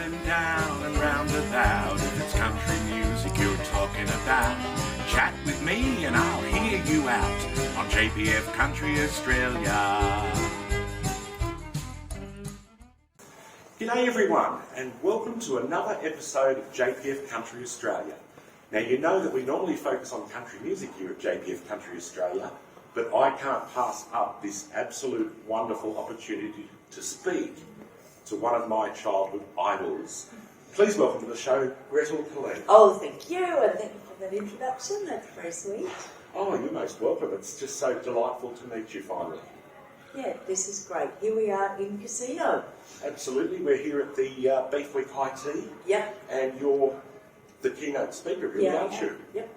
and down and round about. If it's country music you're talking about, chat with me and I'll hear you out on JPF Country Australia. G'day everyone, and welcome to another episode of JPF Country Australia. Now you know that we normally focus on country music here at JPF Country Australia, but I can't pass up this absolute wonderful opportunity to speak to one of my childhood idols. Please welcome to the show, Gretel Killeen. Oh, thank you, and thank you for that introduction. That's very sweet. Oh, you're most welcome. It's just so delightful to meet you finally. Yeah, this is great. Here we are in Casino. Absolutely. We're here at the Beef Week High Tea. Yep. And you're the keynote speaker, really, aren't you? Yep.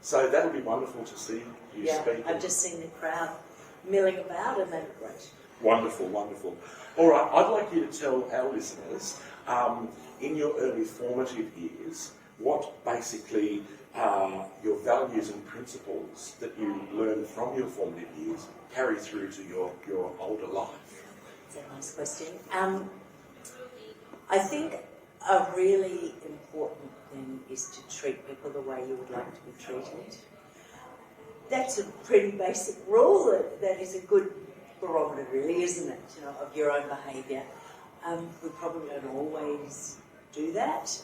So that'll be wonderful to see you speak. I've just seen the crowd milling about, and they were great. Wonderful, wonderful. All right, I'd like you to tell our listeners, in your early formative years, what basically your values and principles that you learned from your formative years carry through to your older life. That's a nice question. I think a really important thing is to treat people the way you would like to be treated. That's a pretty basic rule. That is a good barometer, really, isn't it? You know, of your own behaviour. We probably don't always do that,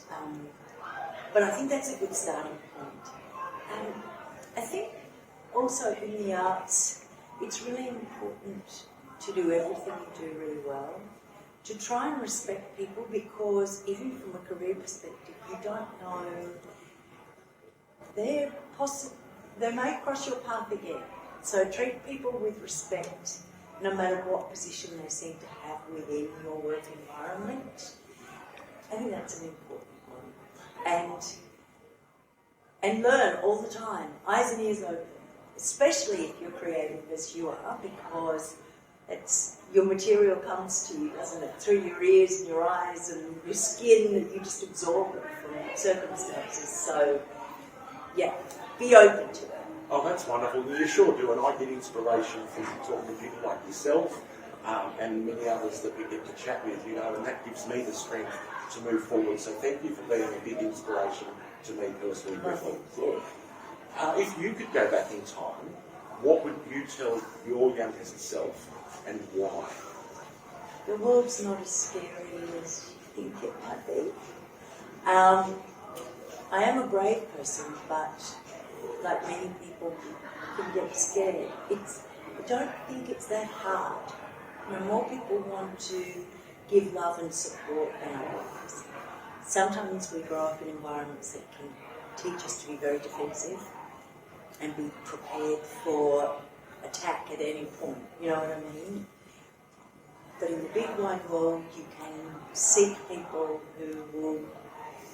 but I think that's a good starting point. I think also in the arts, it's really important to do everything you do really well, to try and respect people, because even from a career perspective, you don't know, they may cross your path again. So treat people with respect, no matter what position they seem to have within your work environment. I think that's an important one. And learn all the time, eyes and ears open, especially if you're creative as you are, because your material comes to you, doesn't it? Through your ears and your eyes and your skin, that you just absorb it from circumstances. So, yeah, be open to it. Oh, that's wonderful. You sure do, and I get inspiration from talking to people like yourself and many others that we get to chat with, and that gives me the strength to move forward. So thank you for being a big inspiration to me personally. If you could go back in time, what would you tell your youngest self and why? The world's not as scary as you think it might be. I am a brave person, but like many people can get scared. I don't think it's that hard. More people want to give love and support than others. Sometimes we grow up in environments that can teach us to be very defensive and be prepared for attack at any point, you know what I mean? But in the big wide world, you can seek people who will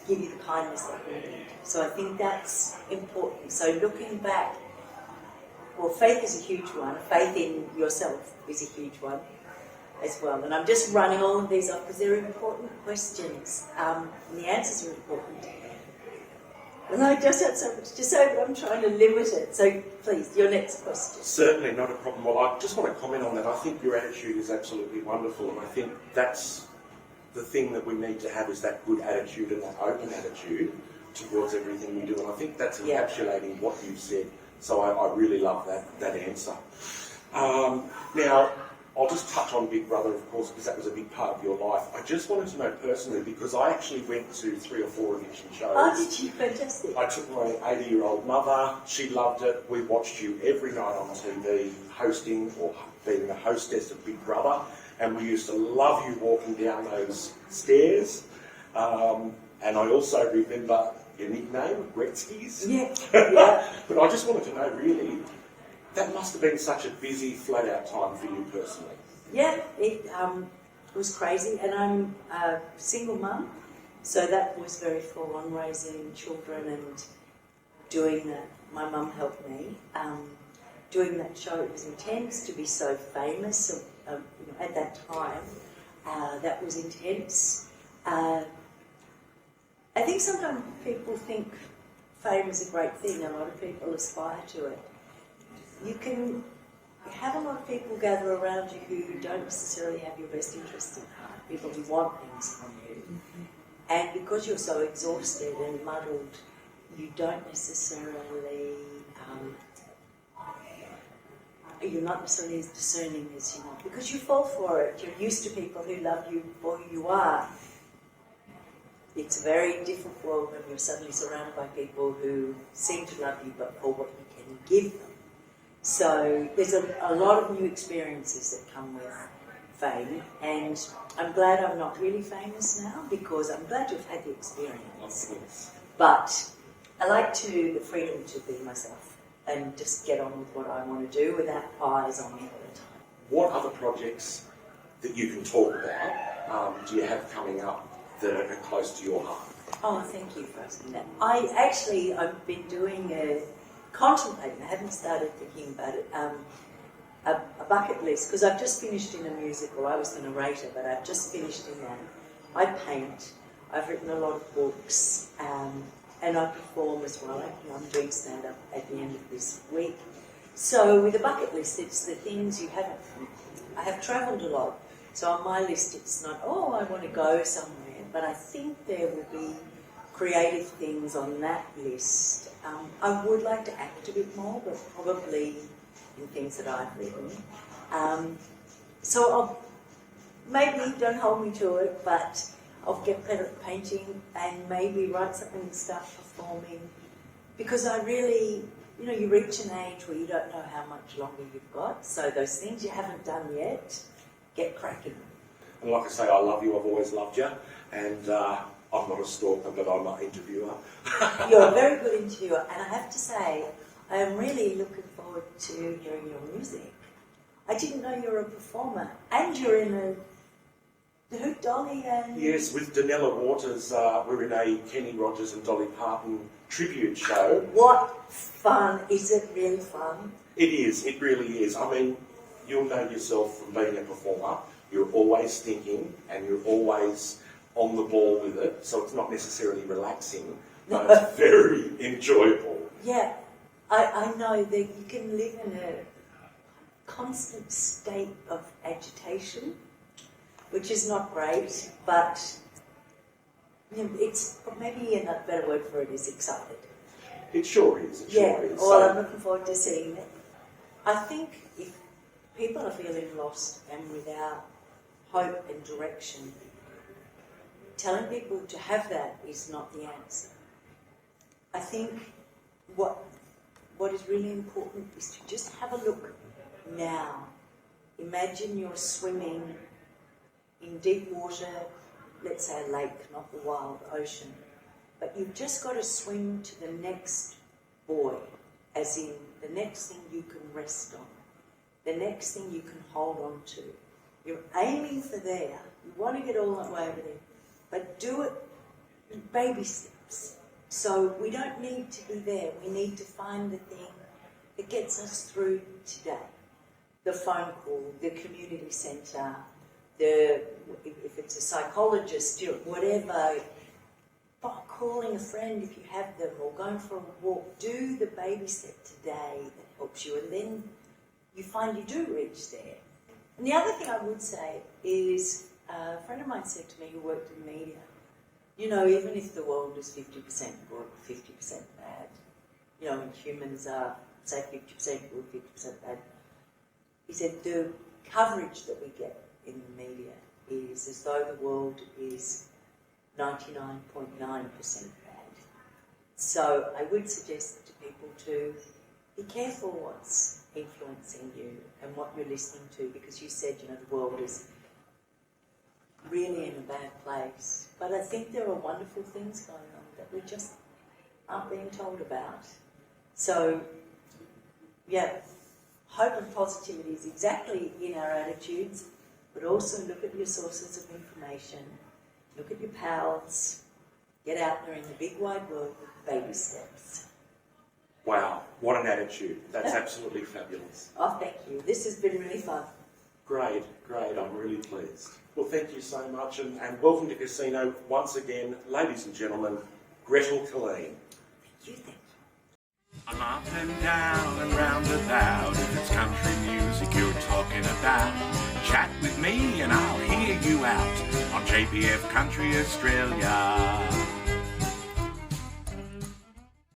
give you the kindness that you need. So I think that's important. So looking back, well, faith is a huge one. Faith in yourself is a huge one as well. And I'm just running all of these up because they're important questions. And the answers are important. And I just had so much to say, but I'm trying to limit it. So please, your next question. Certainly, not a problem. Well, I just want to comment on that. I think your attitude is absolutely wonderful, and I think that's the thing that we need to have, is that good attitude and that open attitude towards everything we do. And I think that's encapsulating what you've said. So I really love that answer. Now, I'll just touch on Big Brother, of course, because that was a big part of your life. I just wanted to know personally, because I actually went to 3 or 4 eviction shows. Oh, did you? Fantastic. I took my 80-year-old mother. She loved it. We watched you every night on TV, hosting or being the hostess of Big Brother. And we used to love you walking down those stairs. And I also remember your nickname, Gretzky's. Yeah. But I just wanted to know, really, that must have been such a busy, flat-out time for you personally. Yeah, it was crazy. And I'm a single mum, so that was very full on, raising children and doing that. My mum helped me. Doing that show, it was intense to be so famous at that time. That was intense. I think sometimes people think fame is a great thing. A lot of people aspire to it. You can have a lot of people gather around you who don't necessarily have your best interests in heart, people who want things from you. And because you're so exhausted and muddled, you don't necessarily, you're not necessarily as discerning as you want, because you fall for it. You're used to people who love you for who you are. It's a very different world when you're suddenly surrounded by people who seem to love you but for what you can give them. So there's a lot of new experiences that come with fame, and I'm glad I'm not really famous now, because I'm glad to have had the experience. But I like the freedom to be myself and just get on with what I want to do without eyes on me all the time. What other projects that you can talk about do you have coming up that are close to your heart? Oh, thank you for asking that. I've been doing contemplating, I haven't started thinking about it, a bucket list, because I've just finished in a musical. I was the narrator, but I've just finished in that. I paint, I've written a lot of books, and I perform as well. I'm doing stand-up at the end of this week. So with a bucket list, it's the things you haven't. I have travelled a lot, so on my list it's not, oh, I want to go somewhere, but I think there will be creative things on that list. I would like to act a bit more, but probably in things that I've written. So maybe, don't hold me to it, but I'll get better at painting and maybe write something and start performing. Because I really, you reach an age where you don't know how much longer you've got, so those things you haven't done yet, get cracking. And like I say, I love you, I've always loved you, and I'm not a stalker, but I'm an interviewer. You're a very good interviewer, and I have to say, I am really looking forward to hearing your music. I didn't know you were a performer, and you're in who, Dolly and... Yes, with Danella Waters, we're in a Kenny Rogers and Dolly Parton tribute show. What fun. Is it really fun? It is, it really is. I mean, you'll know yourself from being a performer, you're always thinking and you're always on the ball with it, so it's not necessarily relaxing, but it's very enjoyable. Yeah, I know that you can live in a constant state of agitation, which is not great, but it's maybe a better word for it is excited. It sure is, it sure is. Well, I'm looking forward to seeing it. I think if people are feeling lost and without hope and direction, telling people to have that is not the answer. I think what is really important is to just have a look now. Imagine you're swimming in deep water, let's say a lake, not the wild ocean, but you've just got to swim to the next buoy, as in the next thing you can rest on, the next thing you can hold on to. You're aiming for there, you want to get all that way over there, but do it in baby steps. So we don't need to be there, we need to find the thing that gets us through today. The phone call, the community centre, if it's a psychologist, whatever, calling a friend if you have them, or going for a walk, do the baby step today that helps you, and then you find you do reach there. And the other thing I would say is, a friend of mine said to me who worked in media, even if the world is 50% good, 50% bad, and humans are, say, 50% good, 50% bad, he said the coverage that we get in the media is as though the world is 99.9% bad. So I would suggest to people to be careful what's influencing you and what you're listening to, because you said, the world is really in a bad place. But I think there are wonderful things going on that we just aren't being told about. So, hope and positivity is exactly in our attitudes, but also look at your sources of information, look at your pals, get out there in the big wide world with baby steps. Wow, what an attitude. That's absolutely fabulous. Oh, thank you. This has been really fun. Great. I'm really pleased. Well, thank you so much, and welcome to Casino once again, ladies and gentlemen, Gretel Killeen. Thank you. I'm up and down and round about. If it's country music you're talking about, Chat with me and I'll hear you out on JPF Country Australia.